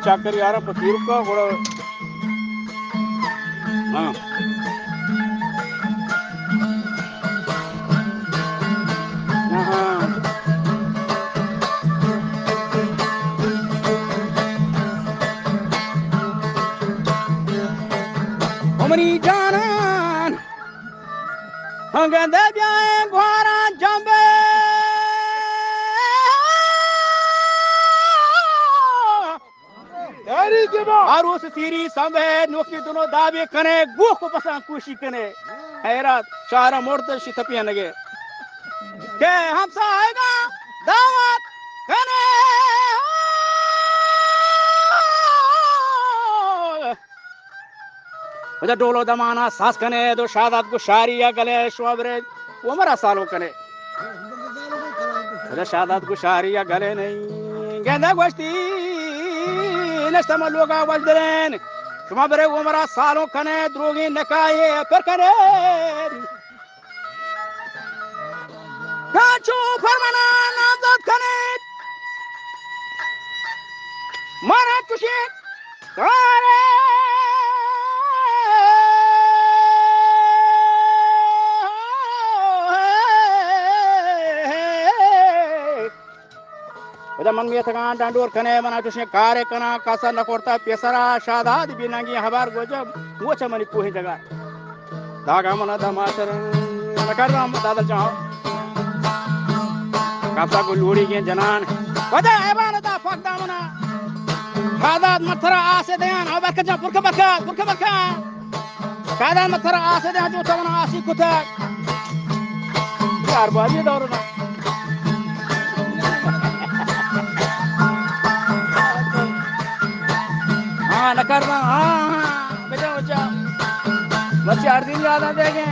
चाकर यार पतीर का बड़ा हाँ हाँ उमरी जान गंदे ब्याए घोरा जंबे और उस सीरी संभे नोकी दोनों दावे कने गुह को पसा खुशी कने हैरात चारा मोड़ते शितपिया लगे के हम आएगा दावत कने मुझे डोलो दमाना सास कने दो शादात को शारिया गले शोबरे वो मरा सालों कने मुझे शादात को शारिया गले नहीं गेंदा गोश्ती नष्टम लोगा वजदरेन शुमा बरे वो मरा सालों कने द्रोगी नकाये पर कने काचू फरमाना नामदाद कने मारा तुझे कारे मन में थकान डांडोर कने मना तुझे कारे कना कासा नकोरता पेसरा शादाद बिनागी हबार गोजब वो चमनी कोही जगह दागा मना दमातर नकर राम दादल चाहो कासा को लोड़ी के जनान वदा एबान दा फक दामना शादाद मथरा आसे दयान अब बरका पुरका बरका शादाद मथरा आसे दयान जो तवना आसी कुता यार बाजी दौरना हाँ न करना हाँ बचा बस 4 दिन याद आ देंगे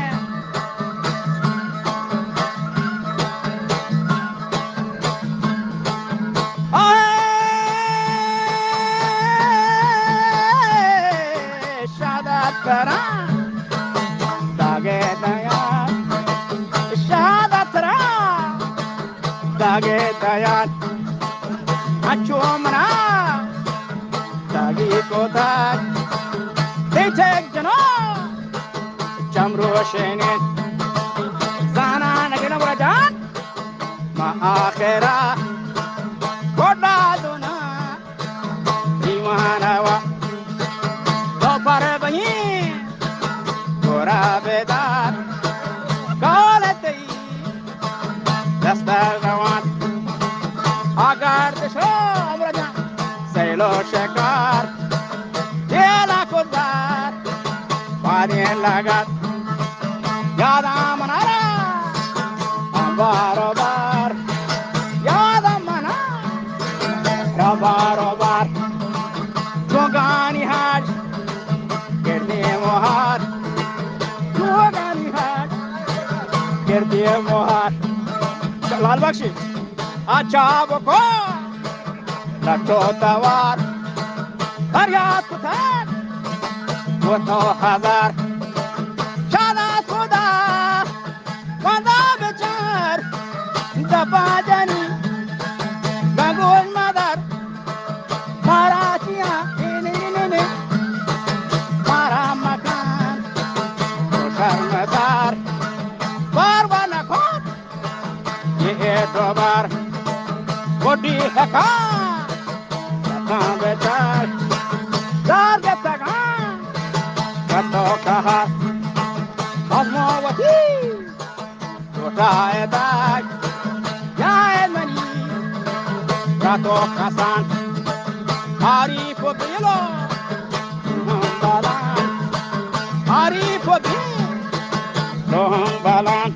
शादात करा दागे दया शादात करा दागे दया अच्छो मना दागी को ताज तेज जनो चमरो शेने जाना नगन वरजान मा आखिरा कोडा दोना दीवानावा दो पर बनी गोरा बेदार कालते दस्ता गवान आगार देशो अमरजा सैलो शिकार तेला कुदार पानी लागत यादा मनारा बारो बार यादा मना बारो बार जोगानी हाज गिरने मोहार जोगानी हाज गिरने मोहार लाल बख्शी अच्छा बको लटो तवार फरियाद कुतार वो तो हजार शादा खुदा वंदा बेचार दबाजनी गंगोल मदर माराचिया ने मारा मकान शर्मदार परवाना खोट ये दोबार कोटी है का बेचार दार बेतगा कतो कहा अमोवती छोटाए दाग जाए मनी कतो कसान हारी को बिलो बालान हारी को बिलो बालान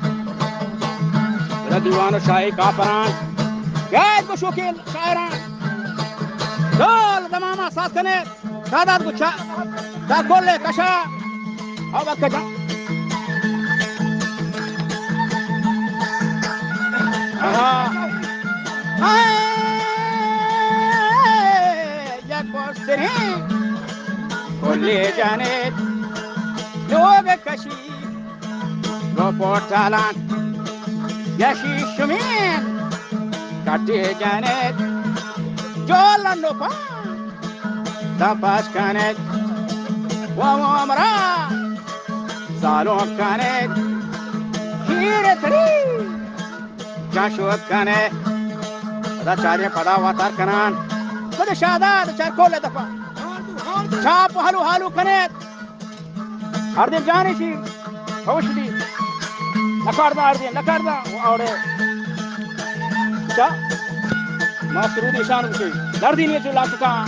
दीवानो शाही कापरान गैर को शोकीन शायरान दल दमामा साथ कने दादात गुच्छा दा कोले कशा अब कजा या कोसरे कोले जाने लोग कशी गोपोटालान यशी शुमीन काटे जाने जोलन लोपा تپاش کنید و عمره سالو کنید خیره تری جاشوت کنید دا چاره پدا واتار کنان خود شاداد چار کوله دفا چاپ حلو حلو کنید هر دل جانشی خوش دی نکاردا هر دل نکاردا اوره چا ما سرود نشان بشي دردی نه جو لاکا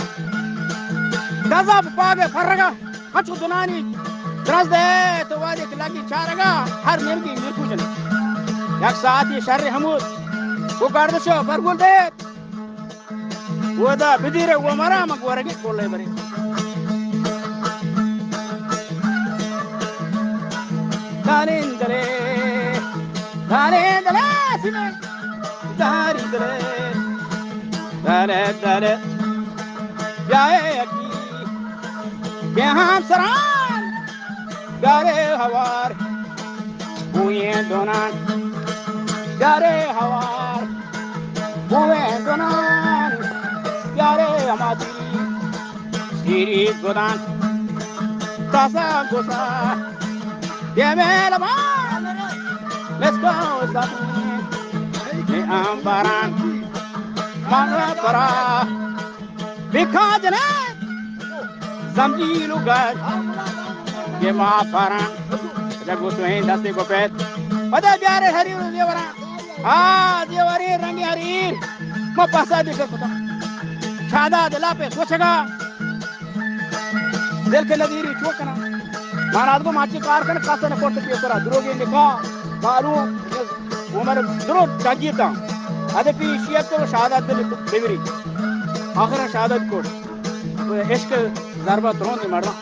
دزاب پاگه فرگا اچو دنانی درز ده تو واده کلاکی چارگا هر نمکی میرکوجن یک ساعتی شر حمود वो गार्डश बरगुल दे वो दा बिदिरे वो मरा मग वरगे कोल्ले बरे दारिंदले सिने दारिंदले दरे दरे जाए अकी यहाँ सरान गारे हवार हुए दोनान गारे हवार हुए दोनान गारे हमारी सिरी गोदान तासा गोसा ये मेरा मान let's go ये आंबारान मांगरा परा बिखाजने zamjilu gad ये माफरान जगो सुहें दस्ते गोपेत पता प्यारे हरी देवरा देवरी रंगी हरीर मैं पासा देखकर पता छादा दिला पे सोचेगा दिल के लदीरी चोकना महाराज को माची कार कर कासा ने कोट पे करा द्रोगे निका मालूम उमर द्रो जागीता अदे पी शियत को शहादत दिल देवरी आखिर शहादत को इश्क ज़रबा द्रों दे मरना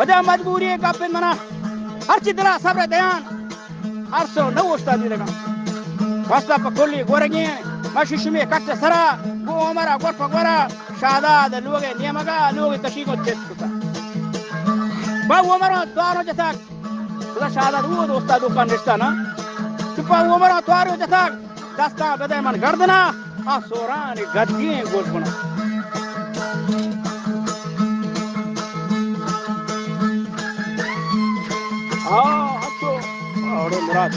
अदे मजबूरी का पे मना हर चिदरा सब्र दयान हर सो न उस्ताद दिलेगा वास्ता पकोली गोरगी मशिशमी कट सरा गो उमरा गोर पगोरा शहादत लोगे नियमगा लोगे तशीको चेस्ता बा उमरा द्वारो जता खुदा शहादत वो उस्ताद को निष्ठा ना तुपा उमरा द्वारो जता दस्ता बदे मन गर्दना आ सोरानी गद्दी गोश बना अच्छो और मुराद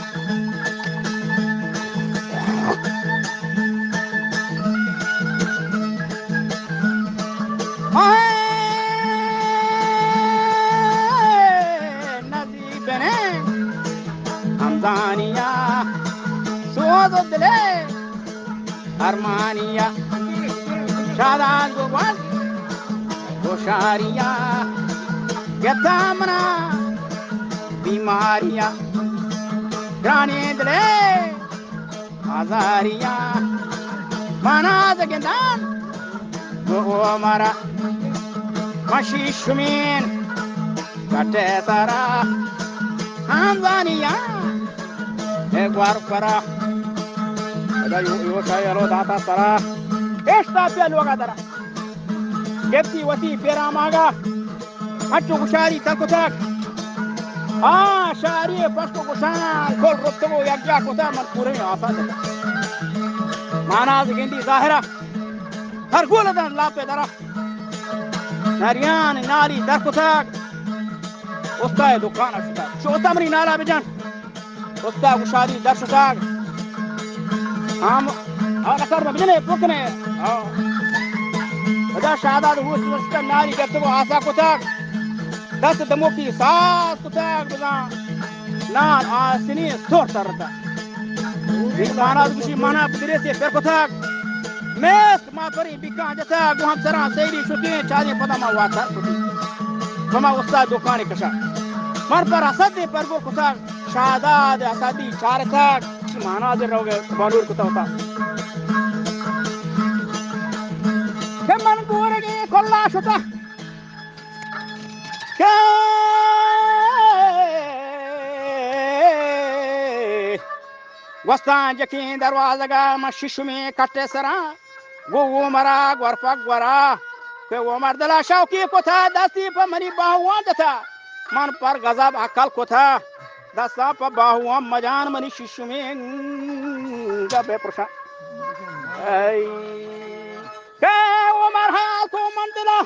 नसीबने हमदानिया सोद दिले अरमानिया शादान गोवाल गोशारिया गतामना बीमारियां ग्राने दले आजारियां माना जगंदान वो हमारा मशीशमीन कटे सारा हमदानियां एक बार परा अदा यो शायरो दाता सारा एस्टा पे लोगा दरा गेप्ती वती पेरा मागा अच्छो गुशारी तक तक शारी पष्टो कुशान कोल रुतबो यज्ञा कोता मन पूरे आसान है माना गिंदी जाहिरा हर गोलदन लापे दरा नरियान नाली दर कोता उस्ता दुकान अशता चौथा मरी नाला बेजान उस्ता गुशारी दर कोता हम नकर में बजने पुकने अदा शादा वो सुस्ता नाली करते वो आशा कोता दस दमो की सास कुता गुजा नान आसनी सोर तरता माना गुशी माना बिरे से पर कोता मेस मा परी बिका जता गो हम सरा सैरी छुटी चारे पदा मा वाता छुटी ममा उस्ताद दुकान कशा मर पर असद पर गो कोता शादाद असदी चारता माना दे रोगे बानूर कोता होता के मन गोरगे कोल्ला छुटा वस्तान जकीन दरवाजा का मशिशु में कटे सरा वो मरा गोरपक गोरा के वो मर्दला शौकी को था दस्ती पर मनी बाहुआ था मन पर गजब अकल को था दस्ता पर बाहुआ मजान मनी शिशु में गबे प्रशा के वो मरहा तो Mandla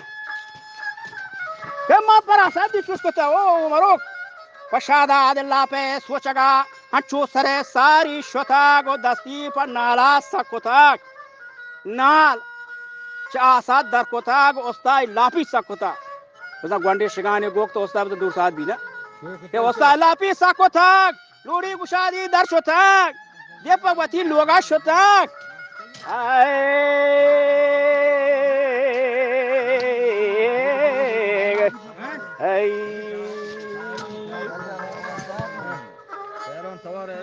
Kema para sadi chuskota o marok. Pashada adilla pe sochaga anchu sare sari shota go dasti pa nala sakota. Nal cha sad dar kota go ostai lapi sakota. Basa gwande shigane gok to ostai dur sad bina. Ke ostai lapi sakota. Luri gushadi dar shota. Depa wati loga shota.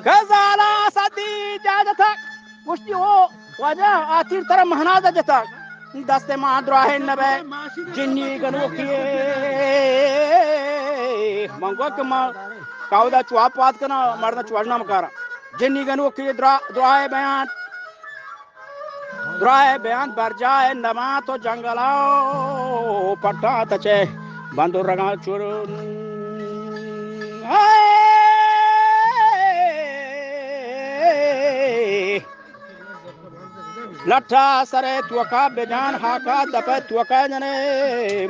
Gazala sadi jajata kushti ho wajah akhir tarah mahnada jata daste madra hai nabe jinni ganukiye mangwa kama kauda chuapat kana marna chuajna makara jinni ganukiye dua bayan barjaye nama to jangala patta tache bandur raga churun Latta sare tuaka bejan haka dapat tuaka jane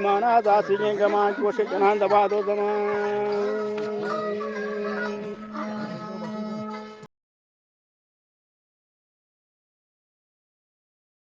mana zasi jengaman koshe janan dabado zaman